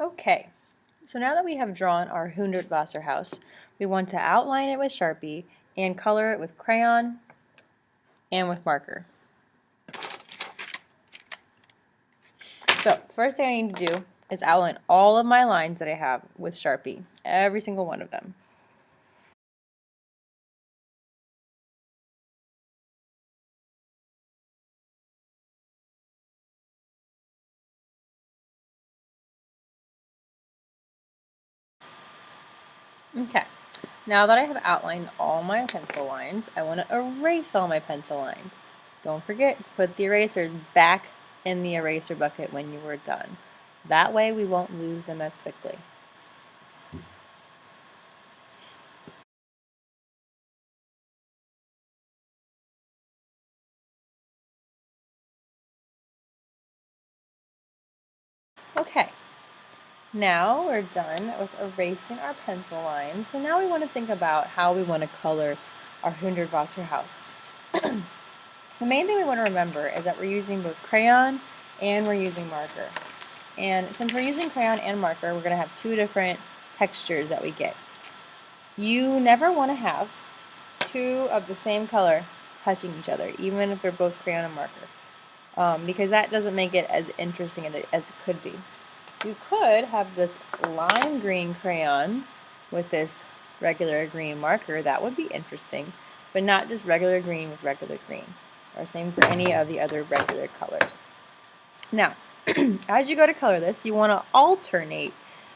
Okay, so now that we have drawn our Hundertwasser house, we want to outline it with Sharpie and color it with crayon and with marker. So first thing I need to do is outline all of my lines that I have with Sharpie, every single one of them. Okay, now that I have outlined all my pencil lines, I want to erase all my pencil lines. Don't forget to put the erasers back in the eraser bucket when you are done. That way we won't lose them as quickly. Okay, now we're done with erasing our pencil lines, so now we want to think about how we want to color our Hundertwasser house. The main thing we want to remember is that we're using both crayon and we're using marker. And since we're using crayon and marker, we're going to have two different textures that we get. You never want to have two of the same color touching each other, even if they're both crayon and marker, because that doesn't make it as interesting as it could be. You could have this lime green crayon with this regular green marker. That would be interesting, but not just regular green with regular green, or same for any of the other regular colors. Now, as you go to color this, you want to alternate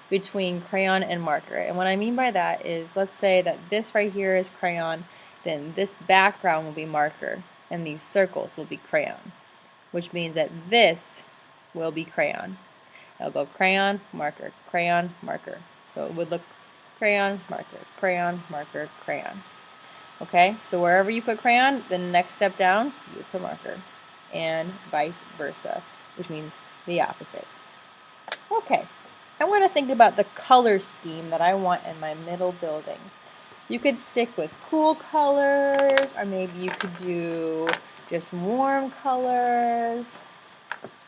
between crayon and marker. And what I mean by that is, let's say that this right here is crayon, then this background will be marker, and these circles will be crayon, which means that this will be crayon. It'll go crayon, marker, crayon, marker. So it would look crayon, marker, crayon, marker, crayon. Okay, so wherever you put crayon, the next step down, you put marker, and vice versa, which means the opposite. Okay, I want to think about the color scheme that I want in my middle building. You could stick with cool colors, or maybe you could do just warm colors,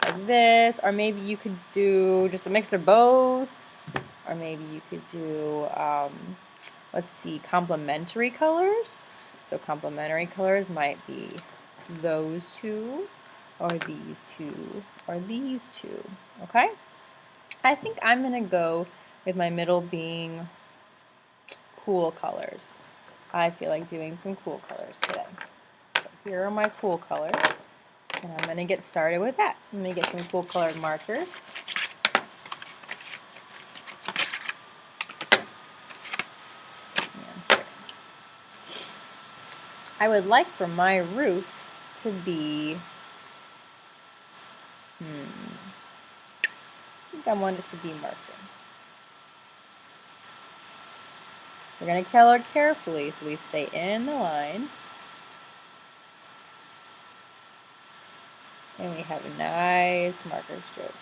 like this, or maybe you could do just a mix of both, or maybe you could do, let's see, complementary colors. So complementary colors might be those two, or these two, or these two, okay? I think I'm going to go with my middle being cool colors. I feel like doing some cool colors today. So here are my cool colors, and I'm going to get started with that. I'm going to get some cool colored markers. I would like for my roof to be, I think I want it to be marker. We're going to color carefully so we stay in the lines. And we have nice marker strokes.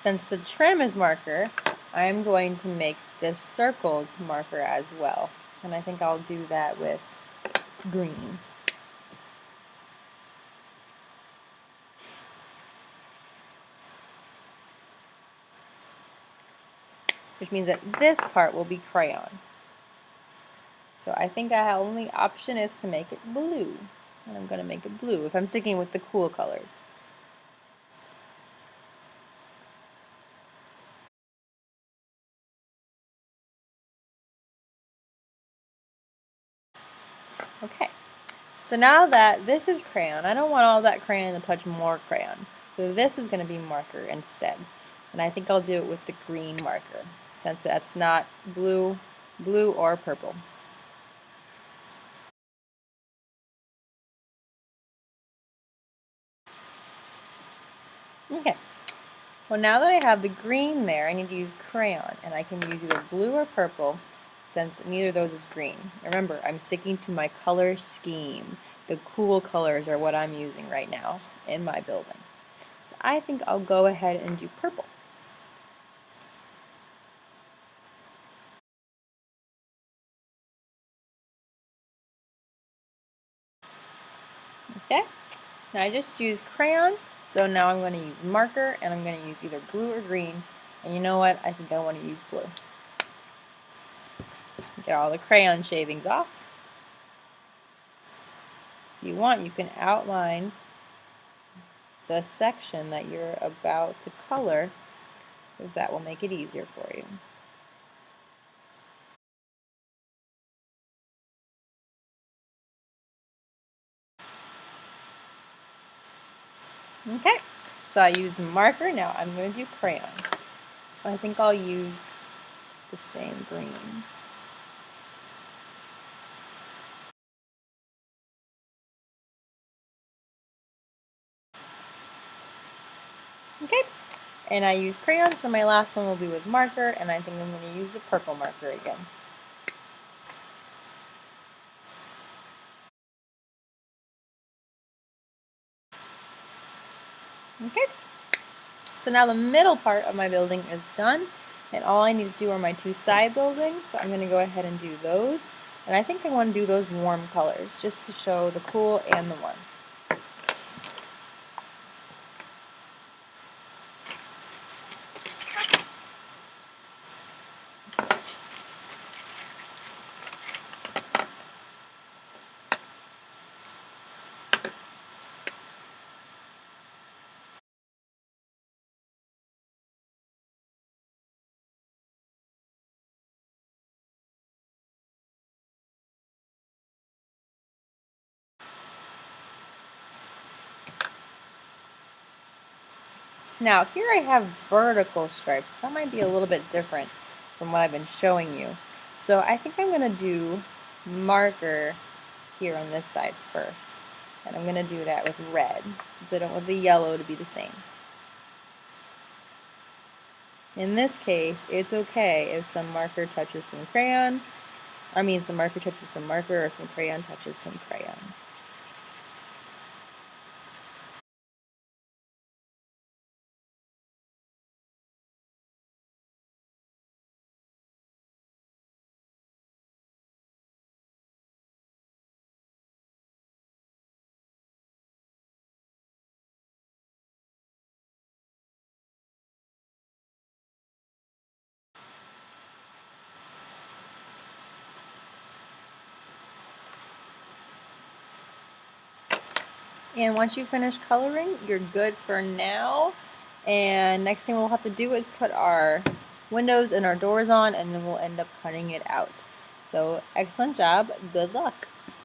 Since the trim is marker, I'm going to make this circles marker as well. And I think I'll do that with green. Which means that this part will be crayon. So I think our only option is to make it blue. And I'm going to make it blue if I'm sticking with the cool colors. Okay, so now that this is crayon, I don't want all that crayon to touch more crayon. So this is going to be marker instead. And I think I'll do it with the green marker, since that's not blue or purple. Okay, well now that I have the green there, I need to use crayon, and I can use either blue or purple, since neither of those is green. Remember, I'm sticking to my color scheme. The cool colors are what I'm using right now in my building. So I think I'll go ahead and do purple. Okay, now I just used crayon, so now I'm going to use marker, and I'm going to use either blue or green. And you know what? I think I want to use blue. Get all the crayon shavings off. If you want, you can outline the section that you're about to color, if that will make it easier for you. Okay, so I used marker, now I'm going to do crayon. I think I'll use the same green. Okay, and I use crayon, so my last one will be with marker, and I think I'm going to use the purple marker again. Okay, so now the middle part of my building is done, and all I need to do are my two side buildings, so I'm going to go ahead and do those. And I think I want to do those warm colors, just to show the cool and the warm. Now here I have vertical stripes. That might be a little bit different from what I've been showing you. So I think I'm going to do marker here on this side first. And I'm going to do that with red, because I don't want the yellow to be the same. In this case, it's okay if some marker touches some crayon. Some marker touches some marker, or some crayon touches some crayon. And once you finish coloring, you're good for now. And next thing we'll have to do is put our windows and our doors on, and then we'll end up cutting it out. So excellent job. Good luck.